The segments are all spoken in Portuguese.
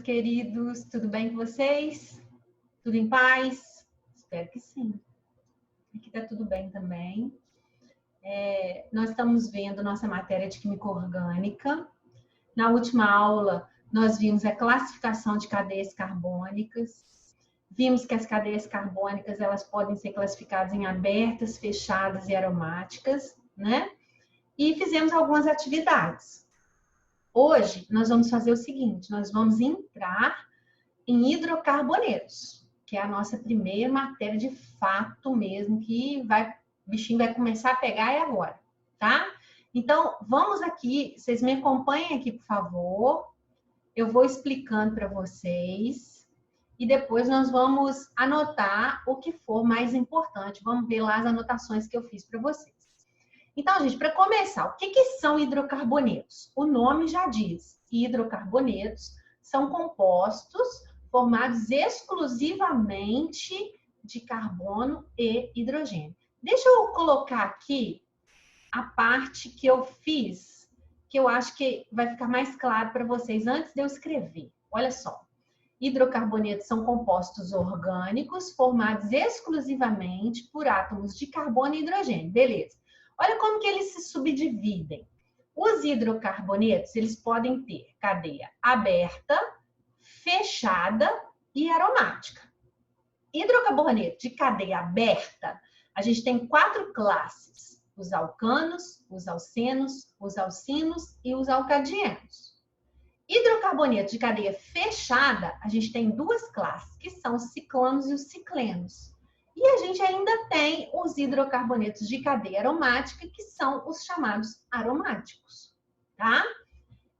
queridos, tudo bem com vocês? Tudo em paz? Espero que sim. Aqui tá tudo bem também. Nós estamos vendo nossa matéria de química orgânica. Na última aula, nós vimos a classificação de cadeias carbônicas. Vimos que as cadeias carbônicas, elas podem ser classificadas em abertas, fechadas e aromáticas, né? E fizemos algumas atividades. Hoje, nós vamos fazer o seguinte, nós vamos entrar em hidrocarbonetos, que é a nossa primeira matéria de fato mesmo, que o bichinho vai começar a pegar agora, tá? Então, vamos aqui, vocês me acompanhem aqui, por favor. Eu vou explicando para vocês e depois nós vamos anotar o que for mais importante. Vamos ver lá as anotações que eu fiz para vocês. Então, gente, para começar, o que são hidrocarbonetos? O nome já diz, hidrocarbonetos são compostos formados exclusivamente de carbono e hidrogênio. Deixa eu colocar aqui a parte que eu fiz, que eu acho que vai ficar mais claro para vocês antes de eu escrever. Olha só. Hidrocarbonetos são compostos orgânicos formados exclusivamente por átomos de carbono e hidrogênio. Beleza. Olha como que eles se subdividem. Os hidrocarbonetos, eles podem ter cadeia aberta, fechada e aromática. Hidrocarboneto de cadeia aberta, a gente tem 4 classes: os alcanos, os alcenos, os alcinos e os alcadienos. Hidrocarboneto de cadeia fechada, a gente tem 2 classes, que são os ciclanos e os ciclenos. E a gente ainda tem os hidrocarbonetos de cadeia aromática, que são os chamados aromáticos, tá?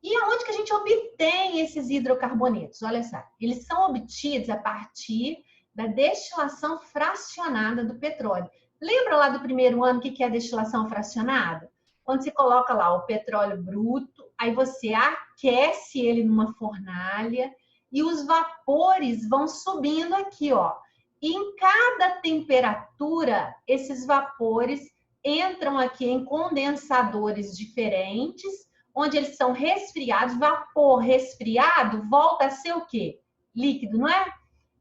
E aonde que a gente obtém esses hidrocarbonetos? Olha só, eles são obtidos a partir da destilação fracionada do petróleo. Lembra lá do primeiro ano o que é a destilação fracionada? Quando você coloca lá o petróleo bruto, aí você aquece ele numa fornalha e os vapores vão subindo aqui, ó. E em cada temperatura, esses vapores entram aqui em condensadores diferentes, onde eles são resfriados. Vapor resfriado volta a ser o quê? Líquido, não é?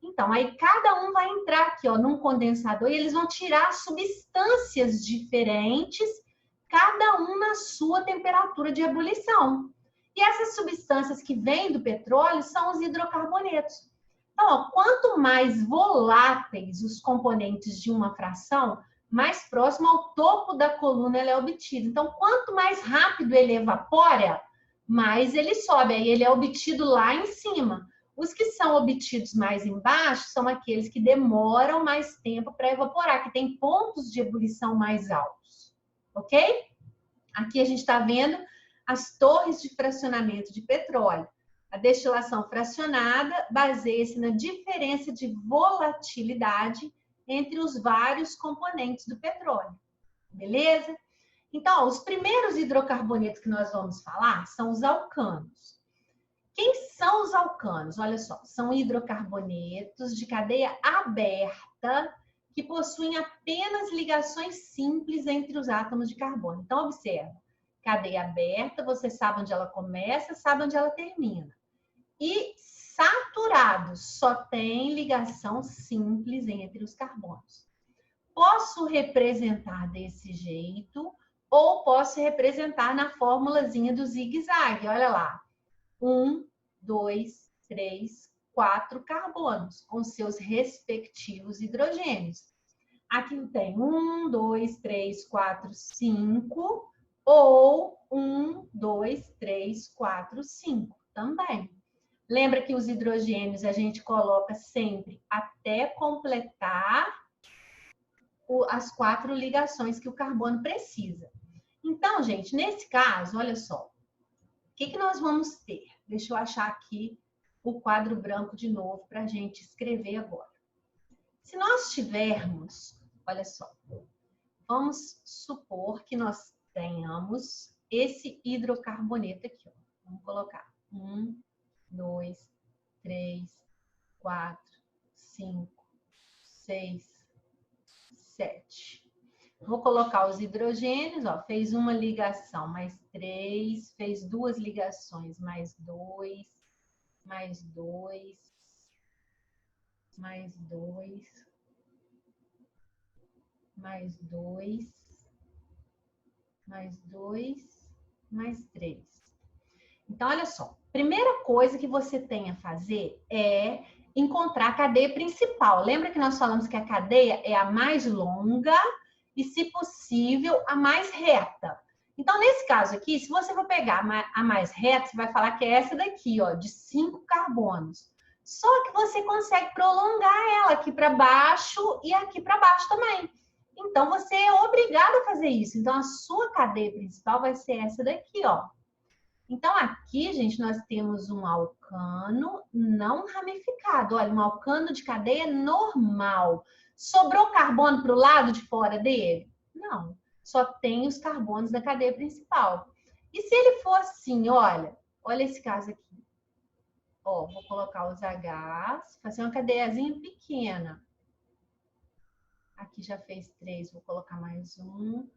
Então, aí cada um vai entrar aqui, ó, num condensador e eles vão tirar substâncias diferentes, cada um na sua temperatura de ebulição. E essas substâncias que vêm do petróleo são os hidrocarbonetos. Então, ó, quanto mais voláteis os componentes de uma fração, mais próximo ao topo da coluna ele é obtido. Então, quanto mais rápido ele evapora, mais ele sobe. Aí ele é obtido lá em cima. Os que são obtidos mais embaixo são aqueles que demoram mais tempo para evaporar, que tem pontos de ebulição mais altos. Ok? Aqui a gente está vendo as torres de fracionamento de petróleo. A destilação fracionada baseia-se na diferença de volatilidade entre os vários componentes do petróleo. Beleza? Então, ó, os primeiros hidrocarbonetos que nós vamos falar são os alcanos. Quem são os alcanos? Olha só, são hidrocarbonetos de cadeia aberta que possuem apenas ligações simples entre os átomos de carbono. Então, observa, cadeia aberta, você sabe onde ela começa, sabe onde ela termina. E saturados, só tem ligação simples entre os carbonos. Posso representar desse jeito ou posso representar na formulazinha do zigue-zague. Olha lá. 1, 2, 3, 4 carbonos com seus respectivos hidrogênios. Aqui tem 1, 2, 3, 4, 5 ou 1, 2, 3, 4, 5 também. Lembra que os hidrogênios a gente coloca sempre até completar as 4 ligações que o carbono precisa. Então, gente, nesse caso, olha só, o que nós vamos ter? Deixa eu achar aqui o quadro branco de novo para a gente escrever agora. Se nós tivermos, olha só, vamos supor que nós tenhamos esse hidrocarboneto aqui, ó. Vamos colocar 1, 2, 3, 4, 5, 6, 7. Vou colocar os hidrogênios, ó, fez uma ligação, mais 3, fez 2 ligações, mais 2, mais 2, mais 2, mais 2, mais 2, mais 3. Então, olha só. Primeira coisa que você tem a fazer é encontrar a cadeia principal. Lembra que nós falamos que a cadeia é a mais longa e, se possível, a mais reta. Então, nesse caso aqui, se você for pegar a mais reta, você vai falar que é essa daqui, ó, de 5 carbonos. Só que você consegue prolongar ela aqui para baixo e aqui para baixo também. Então, você é obrigado a fazer isso. Então, a sua cadeia principal vai ser essa daqui, ó. Então, aqui, gente, nós temos um alcano não ramificado. Olha, um alcano de cadeia normal. Sobrou carbono para o lado de fora dele? Não. Só tem os carbonos da cadeia principal. E se ele for assim, olha esse caso aqui. Ó, vou colocar os Hs, fazer uma cadeiazinha pequena. Aqui já fez 3, vou colocar mais um.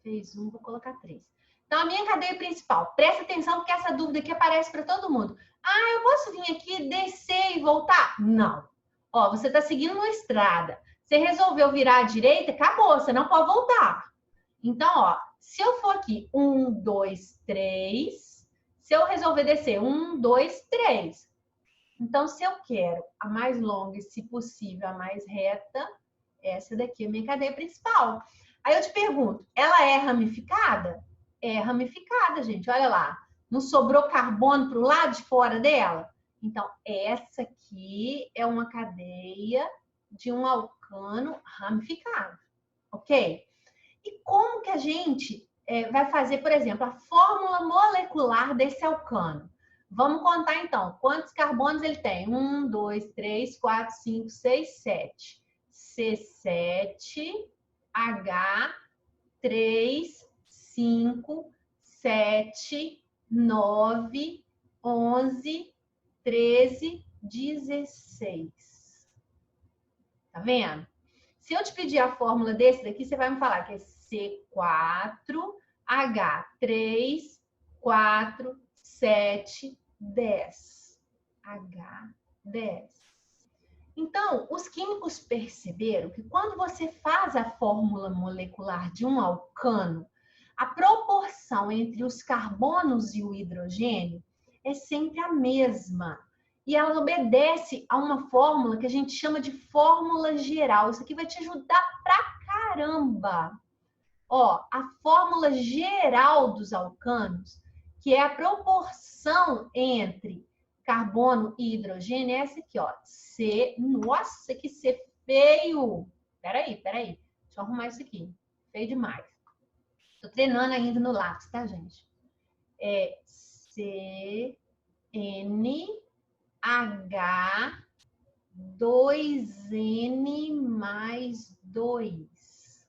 Fez 1, vou colocar 3. Então, a minha cadeia principal, presta atenção porque essa dúvida aqui aparece para todo mundo. Ah, eu posso vir aqui, descer e voltar? Não. Ó, você está seguindo uma estrada. Você resolveu virar à direita, acabou, você não pode voltar. Então, ó, se eu for aqui, 1, 2, 3, se eu resolver descer, 1, 2, 3. Então, se eu quero a mais longa e, se possível, a mais reta, essa daqui é a minha cadeia principal. Aí eu te pergunto, ela é ramificada? É ramificada, gente. Olha lá. Não sobrou carbono para o lado de fora dela? Então, essa aqui é uma cadeia de um alcano ramificado. Ok? E como que a gente vai fazer, por exemplo, a fórmula molecular desse alcano? Vamos contar, então, quantos carbonos ele tem? 1, 2, 3, 4, 5, 6, 7. C7, H, 3, 5, 7, 9, 11, 13, 16. Tá vendo? Se eu te pedir a fórmula desse daqui, você vai me falar que é C4, H3, 4, 7, 10. H10. Então, os químicos perceberam que quando você faz a fórmula molecular de um alcano, a proporção entre os carbonos e o hidrogênio é sempre a mesma. E ela obedece a uma fórmula que a gente chama de fórmula geral. Isso aqui vai te ajudar pra caramba. Ó, a fórmula geral dos alcanos, que é a proporção entre carbono e hidrogênio, é essa aqui, ó. C, nossa, que C feio. Peraí. Deixa eu arrumar isso aqui. Feio demais. Tô treinando ainda no lápis, tá, gente? É C, N, H, 2N mais 2.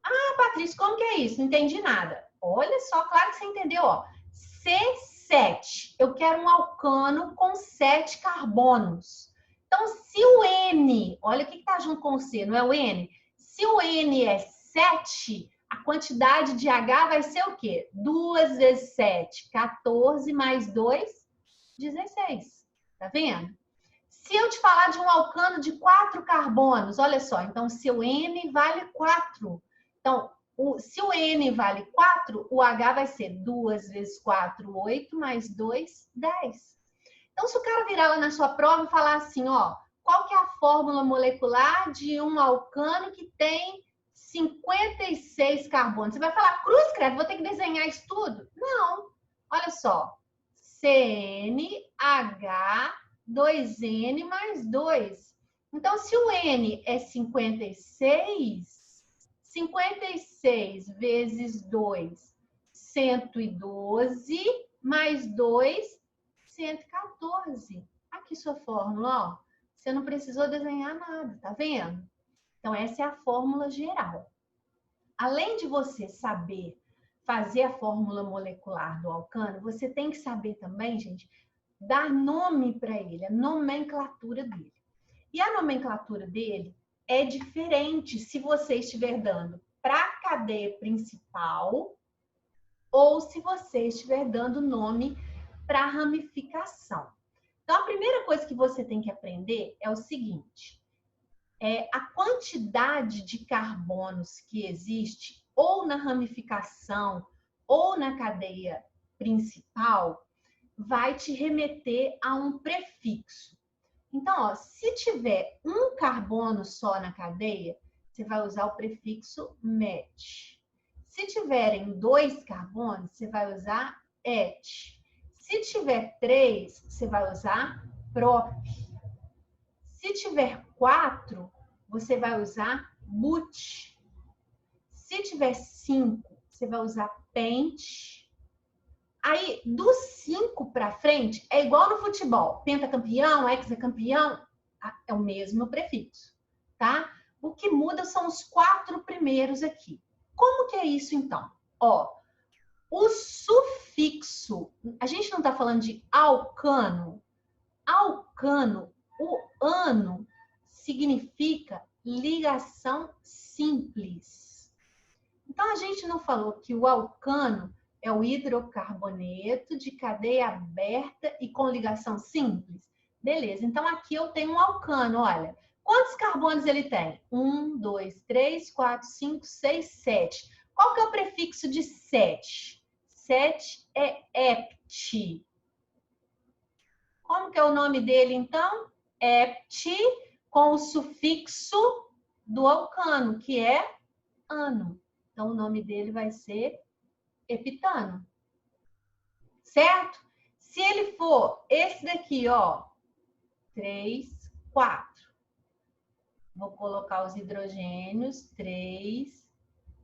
Ah, Patrícia, como que é isso? Não entendi nada. Olha só, claro que você entendeu, ó. C7. Eu quero um alcano com 7 carbonos. Então, se o N, olha o que está junto com o C, não é o N? Se o N é 7, a quantidade de H vai ser o quê? 2 vezes 7, 14 mais 2, 16. Tá vendo? Se eu te falar de um alcano de 4 carbonos, olha só, então se o N vale 4. Então, se o N vale 4, o H vai ser 2 vezes 4, 8, mais 2, 10. Então, se o cara virar lá na sua prova e falar assim, ó, qual que é a fórmula molecular de um alcano que tem 56 carbonos? Você vai falar, cruz, credo, vou ter que desenhar isso tudo? Não. Olha só, CNH 2N mais 2. Então, se o N é 56, 56 vezes 2, 112, mais 2, 114. Aqui sua fórmula, ó. Você não precisou desenhar nada, tá vendo? Então, essa é a fórmula geral. Além de você saber fazer a fórmula molecular do alcano, você tem que saber também, gente, dar nome para ele, a nomenclatura dele. E a nomenclatura dele é diferente se você estiver dando para a cadeia principal ou se você estiver dando nome para a ramificação. Então, a primeira coisa que você tem que aprender é o seguinte: a quantidade de carbonos que existe ou na ramificação ou na cadeia principal vai te remeter a um prefixo. Então, ó, se tiver um carbono só na cadeia, você vai usar o prefixo met. Se tiverem 2 carbonos, você vai usar et. Se tiver 3, você vai usar prop. Se tiver 4, você vai usar but. Se tiver 5, você vai usar pent. Aí, dos 5 para frente, é igual no futebol. Pentacampeão, hexacampeão, é o mesmo prefixo, tá? O que muda são os 4 primeiros aqui. Como que é isso, então? Ó, o sufixo, a gente não está falando de alcano. Alcano, o ano, significa ligação simples. Então, a gente não falou que o alcano é o hidrocarboneto de cadeia aberta e com ligação simples? Beleza, então aqui eu tenho um alcano, olha. Quantos carbonos ele tem? 1, 2, 3, 4, 5, 6, 7. Qual que é o prefixo de 7? 7 é hept. Como que é o nome dele, então? Hept, com o sufixo do alcano, que é ano. Então, o nome dele vai ser heptano. Certo? Se ele for esse daqui, ó, 3, 4. Vou colocar os hidrogênios, 3,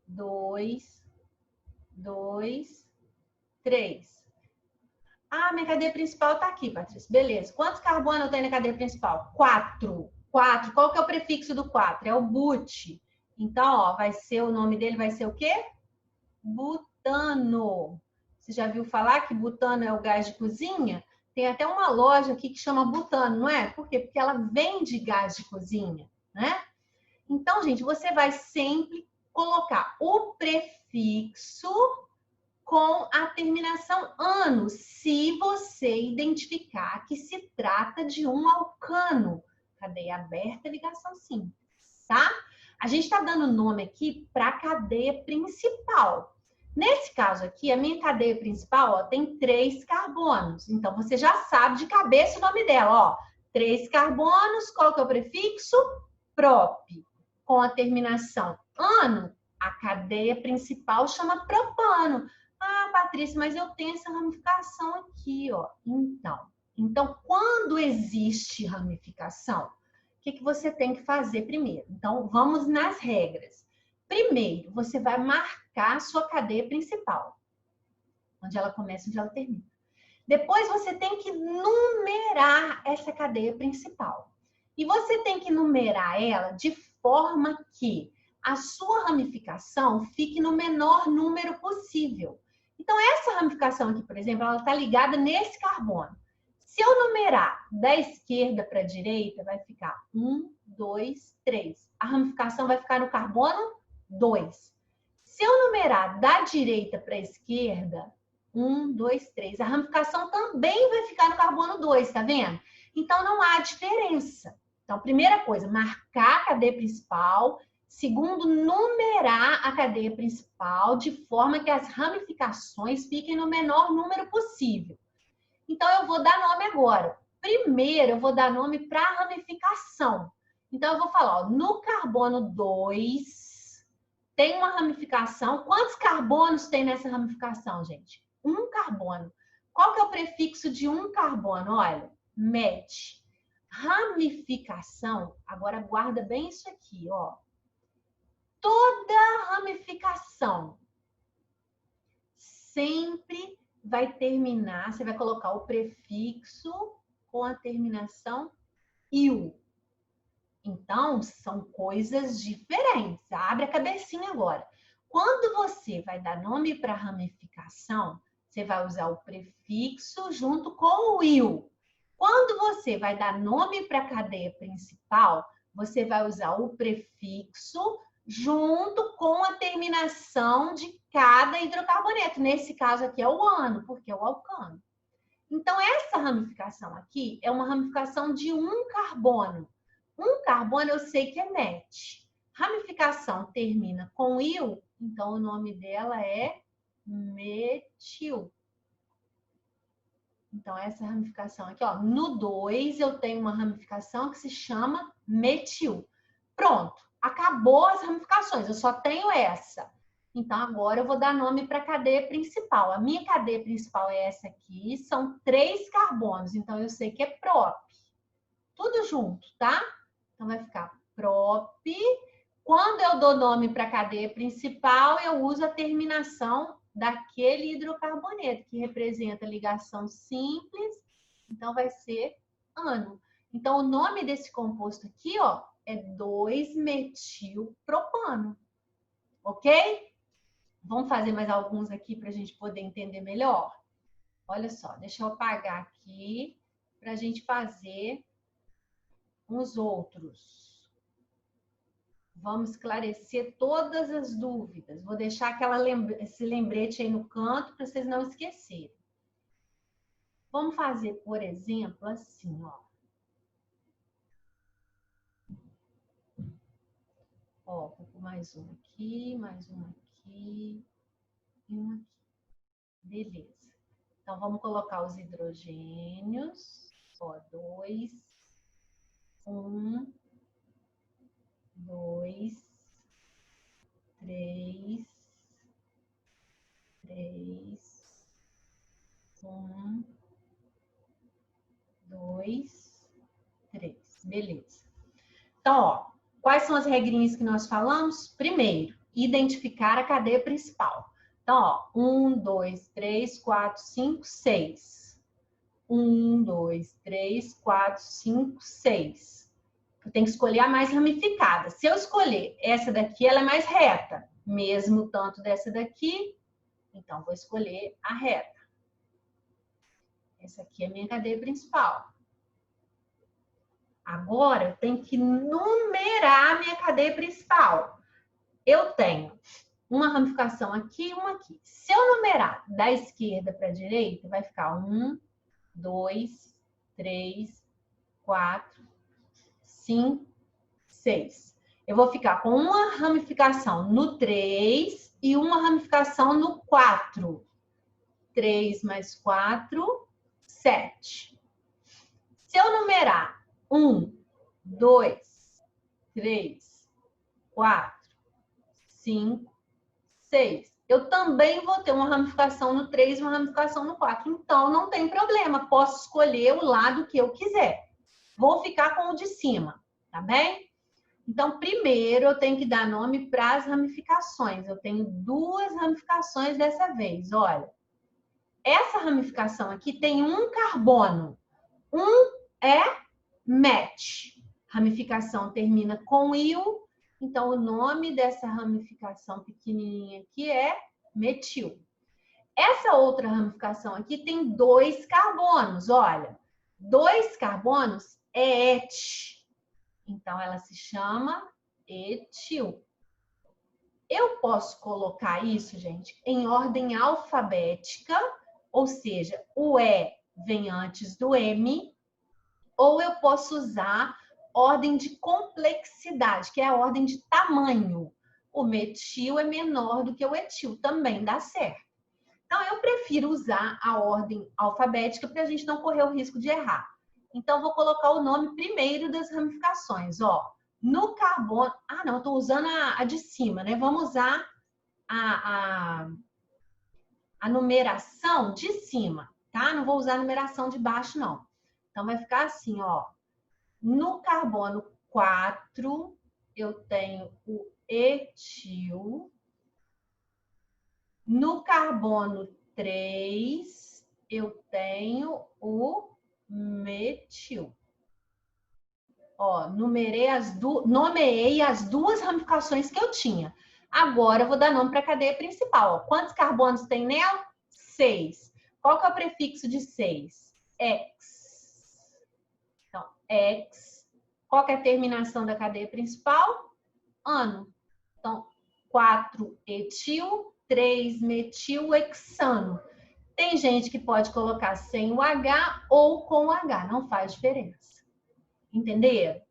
2, 2, 3. Ah, minha cadeia principal tá aqui, Patrícia. Beleza. Quantos carbonos eu tenho na cadeia principal? 4. 4. Qual que é o prefixo do 4? É o but. Então, ó, vai ser, o nome dele vai ser o quê? Butano. Você já viu falar que butano é o gás de cozinha? Tem até uma loja aqui que chama Butano, não é? Por quê? Porque ela vende gás de cozinha, né? Então, gente, você vai sempre colocar o prefixo com a terminação ano, se você identificar que se trata de um alcano. Cadeia aberta, ligação simples, tá? A gente está dando nome aqui para a cadeia principal. Nesse caso aqui, a minha cadeia principal ó, tem 3 carbonos. Então, você já sabe de cabeça o nome dela. Ó, 3 carbonos, qual que é o prefixo? Prop. Com a terminação ano, a cadeia principal chama propano. Ah, Patrícia, mas eu tenho essa ramificação aqui, ó. Então, quando existe ramificação, o que você tem que fazer primeiro? Então, vamos nas regras. Primeiro, você vai marcar a sua cadeia principal, onde ela começa e onde ela termina. Depois, você tem que numerar essa cadeia principal. E você tem que numerar ela de forma que a sua ramificação fique no menor número possível. Então, essa ramificação aqui, por exemplo, ela está ligada nesse carbono. Se eu numerar da esquerda para a direita, vai ficar 1, 2, 3. A ramificação vai ficar no carbono 2. Se eu numerar da direita para a esquerda, 1, 2, 3. A ramificação também vai ficar no carbono 2, tá vendo? Então, não há diferença. Então, primeira coisa, marcar a cadeia principal. Segundo, numerar a cadeia principal de forma que as ramificações fiquem no menor número possível. Então, eu vou dar nome agora. Primeiro, eu vou dar nome para a ramificação. Então, eu vou falar, ó, no carbono 2, tem uma ramificação. Quantos carbonos tem nessa ramificação, gente? 1 carbono. Qual que é o prefixo de 1 carbono? Olha, met. Ramificação, agora guarda bem isso aqui, ó. Toda ramificação sempre vai terminar, você vai colocar o prefixo com a terminação il. Então, são coisas diferentes. Abre a cabecinha agora. Quando você vai dar nome para ramificação, você vai usar o prefixo junto com o il. Quando você vai dar nome para a cadeia principal, você vai usar o prefixo junto com a terminação de cada hidrocarboneto. Nesse caso aqui é o ano, porque é o alcano. Então, essa ramificação aqui é uma ramificação de um carbono. Um carbono eu sei que é met. Ramificação termina com il, então o nome dela é metil. Então, essa ramificação aqui, ó, no 2 eu tenho uma ramificação que se chama metil. Pronto, acabou as ramificações, eu só tenho essa. Então, agora eu vou dar nome para a cadeia principal. A minha cadeia principal é essa aqui, são 3 carbonos, então eu sei que é prop. Tudo junto, tá? Então, vai ficar prop. Quando eu dou nome para a cadeia principal, eu uso a terminação daquele hidrocarboneto, que representa ligação simples, então vai ser ano. Então, o nome desse composto aqui, ó, é 2-metilpropano, ok? Vamos fazer mais alguns aqui para a gente poder entender melhor? Olha só, deixa eu apagar aqui para a gente fazer uns outros. Vamos esclarecer todas as dúvidas. Vou deixar esse lembrete aí no canto para vocês não esquecerem. Vamos fazer, por exemplo, assim, ó. Ó, vou pôr mais um aqui, mais um aqui e um aqui. Beleza. Então, vamos colocar os hidrogênios. Ó, 2, 1, 2, 3, 3, 1, 2, 3. Beleza. Então, ó, quais são as regrinhas que nós falamos? Primeiro, identificar a cadeia principal. Então, ó, 1, 2, 3, 4, 5, 6. 1, 2, 3, 4, 5, 6. Eu tenho que escolher a mais ramificada. Se eu escolher essa daqui, ela é mais reta. Mesmo tanto dessa daqui, então vou escolher a reta. Essa aqui é a minha cadeia principal. Agora, eu tenho que numerar a minha cadeia principal. Eu tenho uma ramificação aqui e uma aqui. Se eu numerar da esquerda para a direita, vai ficar 1, 2, 3, 4, 5, 6. Eu vou ficar com uma ramificação no 3 e uma ramificação no 4. 3 mais 4, 7. Se eu numerar 1, 2, 3, 4, 5, 6. Eu também vou ter uma ramificação no 3 e uma ramificação no 4. Então, não tem problema. Posso escolher o lado que eu quiser. Vou ficar com o de cima, tá bem? Então, primeiro, eu tenho que dar nome para as ramificações. Eu tenho 2 ramificações dessa vez, olha. Essa ramificação aqui tem um carbono. Um é met. Ramificação termina com il. Então, o nome dessa ramificação pequenininha aqui é metil. Essa outra ramificação aqui tem 2 carbonos, olha. 2 carbonos é et. Então, ela se chama etil. Eu posso colocar isso, gente, em ordem alfabética, ou seja, o E vem antes do M, ou eu posso usar ordem de complexidade, que é a ordem de tamanho. O metil é menor do que o etil, também dá certo. Então, eu prefiro usar a ordem alfabética para a gente não correr o risco de errar. Então, vou colocar o nome primeiro das ramificações, ó. No carbono... Ah, não, estou usando a de cima, né? Vamos usar a numeração de cima, tá? Não vou usar a numeração de baixo, não. Então, vai ficar assim, ó. No carbono 4, eu tenho o etil. No carbono 3, eu tenho o metil. Ó, nomeei as 2 ramificações que eu tinha. Agora, eu vou dar nome para a cadeia principal. Ó. Quantos carbonos tem nela? 6. Qual que é o prefixo de 6? X. Então, X. Qual que é a terminação da cadeia principal? Ano. Então, 4 etil, 3 metilhexano. Tem gente que pode colocar sem o H ou com o H, não faz diferença. Entenderam?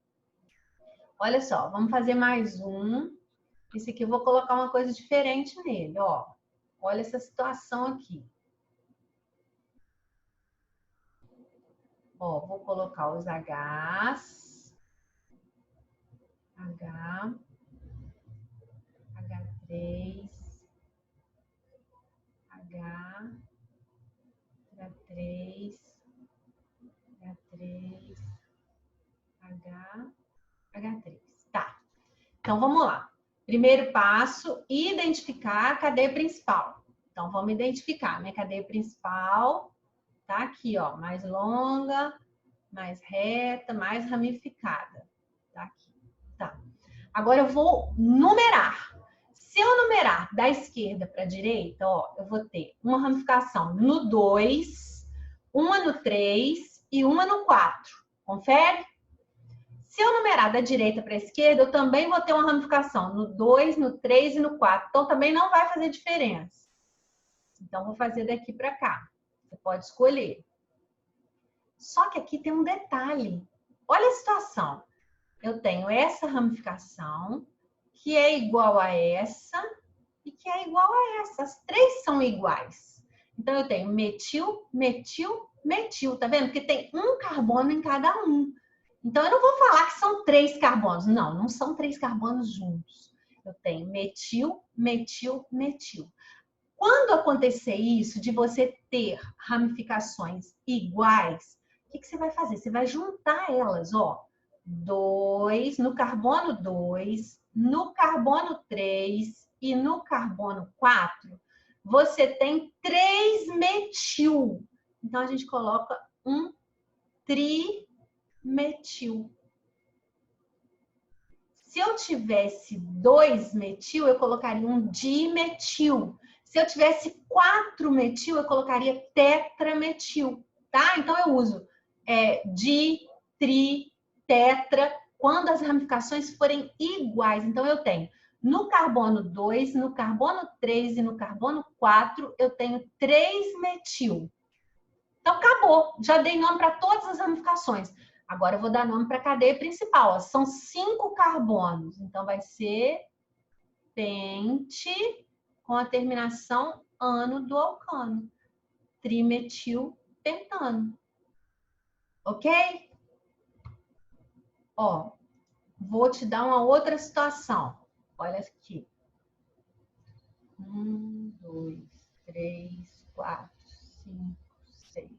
Olha só, vamos fazer mais um. Esse aqui eu vou colocar uma coisa diferente nele, ó. Olha essa situação aqui. Ó, vou colocar os Hs. H. H3. H. H3. H3. H. H3. Tá. Então, vamos lá. Primeiro passo, identificar a cadeia principal. Então, vamos identificar, né? Cadeia principal tá aqui, ó. Mais longa, mais reta, mais ramificada. Tá aqui. Tá. Agora, eu vou numerar. Se eu numerar da esquerda para a direita, ó, eu vou ter uma ramificação no 2, uma no 3 e uma no 4. Confere? Se eu numerar da direita para a esquerda, eu também vou ter uma ramificação no 2, no 3 e no 4. Então, também não vai fazer diferença. Então, vou fazer daqui para cá. Você pode escolher. Só que aqui tem um detalhe. Olha a situação. Eu tenho essa ramificação, que é igual a essa e que é igual a essa. As três são iguais. Então, eu tenho metil, metil, metil. Tá vendo? Porque tem um carbono em cada um. Então, eu não vou falar que são 3 carbonos. Não, não são 3 carbonos juntos. Eu tenho metil, metil, metil. Quando acontecer isso, de você ter ramificações iguais, o que você vai fazer? Você vai juntar elas, ó. 2, no carbono 2, no carbono 3 e no carbono 4, você tem 3 metil. Então, a gente coloca um trimetil. Se eu tivesse 2 metil, eu colocaria um dimetil. Se eu tivesse 4 metil, eu colocaria tetrametil, tá? Então, eu uso di, tri, tetra, quando as ramificações forem iguais. Então, eu tenho no carbono 2, no carbono 3 e no carbono 4, eu tenho 3 metil. Então, acabou. Já dei nome para todas as ramificações. Agora, eu vou dar nome para a cadeia principal. Ó. São 5 carbonos. Então, vai ser pente com a terminação ano do alcano. Trimetilpentano. Ok? Ó, vou te dar uma outra situação. Olha aqui. 1, 2, 3, 4, 5, 6.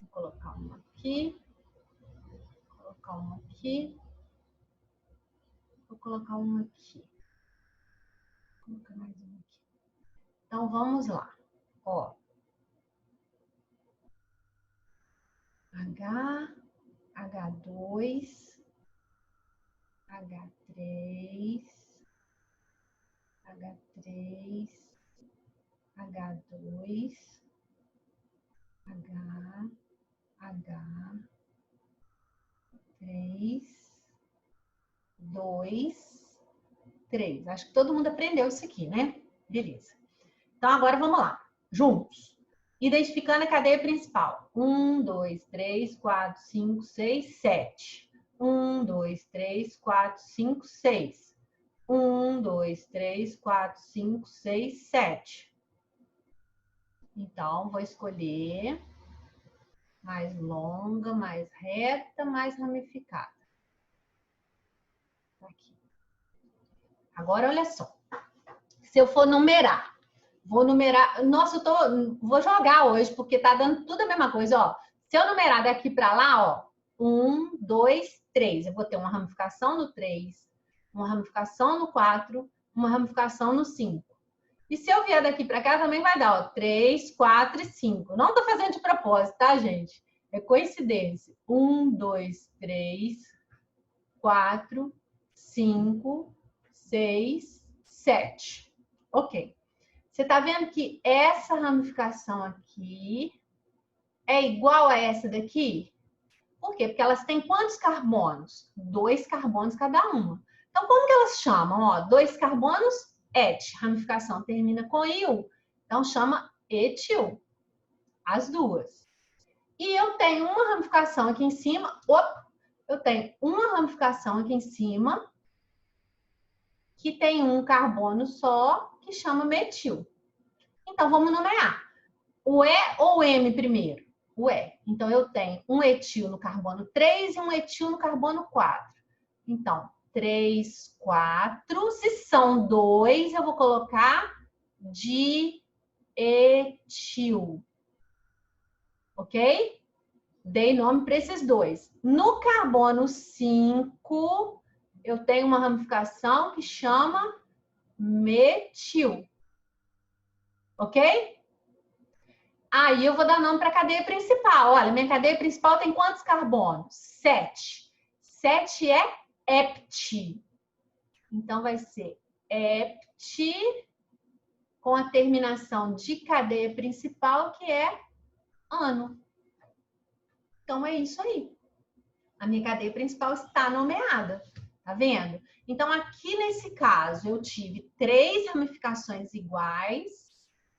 Vou colocar uma aqui. Vou colocar uma aqui. Vou colocar uma aqui. Vou colocar mais uma aqui. Então, vamos lá. Ó. H, H2, H3, H3, H2, H, H, 3, 2, 3. Acho que todo mundo aprendeu isso aqui, né? Beleza. Então, agora vamos lá. Juntos. Identificando a cadeia principal. 1, 2, 3, 4, 5, 6, 7. 1, 2, 3, 4, 5, 6. 1, 2, 3, 4, 5, 6, 7. Então, vou escolher mais longa, mais reta, mais ramificada. Aqui. Agora, olha só. Se eu for numerar, vou numerar... Nossa, vou jogar hoje, porque tá dando tudo a mesma coisa, ó. Se eu numerar daqui para lá, ó. 1, 2, 3. Eu vou ter uma ramificação no 3, uma ramificação no 4, uma ramificação no 5. E se eu vier daqui para cá, também vai dar, ó. 3, 4 e 5. Não tô fazendo de propósito, tá, gente? É coincidência. 1, 2, 3, 4, 5, 6, 7. Ok. Você tá vendo que essa ramificação aqui é igual a essa daqui? Por quê? Porque elas têm quantos carbonos? 2 carbonos cada uma. Então, como que elas chamam? Ó, 2 carbonos, et. Ramificação termina com il. Então, chama etil. As duas. E eu tenho uma ramificação aqui em cima. Eu tenho uma ramificação aqui em cima que tem um carbono só, que chama metil. Então, vamos nomear. O E ou o M primeiro? O E. Então, eu tenho um etil no carbono 3 e um etil no carbono 4. Então, 3, 4. Se são 2, eu vou colocar dietil. Ok? Dei nome para esses dois. No carbono 5, eu tenho uma ramificação que chama metil. Ok? Aí eu vou dar nome para a cadeia principal. Olha, minha cadeia principal tem quantos carbonos? 7. 7 é hept. Então, vai ser hept com a terminação de cadeia principal, que é ano. Então, é isso aí. A minha cadeia principal está nomeada. Tá vendo? Então, aqui nesse caso, eu tive 3 ramificações iguais,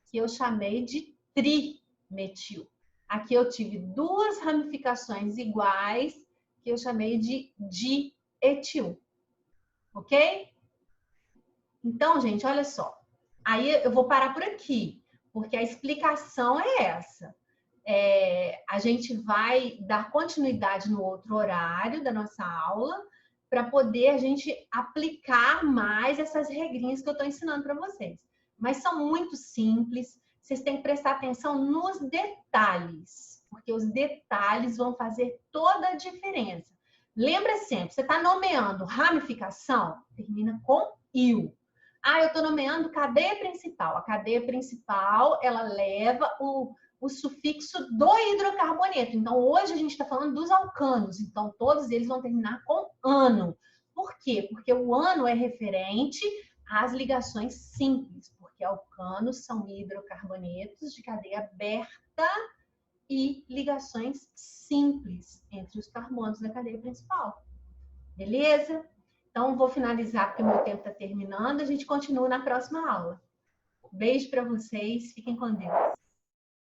que eu chamei de trimetil. Aqui eu tive 2 ramificações iguais, que eu chamei de dietil. Ok? Então, gente, olha só. Aí eu vou parar por aqui, porque a explicação é essa. A gente vai dar continuidade no outro horário da nossa aula, para poder a gente aplicar mais essas regrinhas que eu estou ensinando para vocês. Mas são muito simples, vocês têm que prestar atenção nos detalhes, porque os detalhes vão fazer toda a diferença. Lembra sempre, você está nomeando ramificação, termina com il. Eu estou nomeando cadeia principal. A cadeia principal, ela leva o sufixo do hidrocarboneto. Então, hoje a gente está falando dos alcanos. Então, todos eles vão terminar com ano. Por quê? Porque o ano é referente às ligações simples, porque alcanos são hidrocarbonetos de cadeia aberta e ligações simples entre os carbonos da cadeia principal. Beleza? Então, vou finalizar porque o meu tempo está terminando. A gente continua na próxima aula. Beijo para vocês. Fiquem com Deus.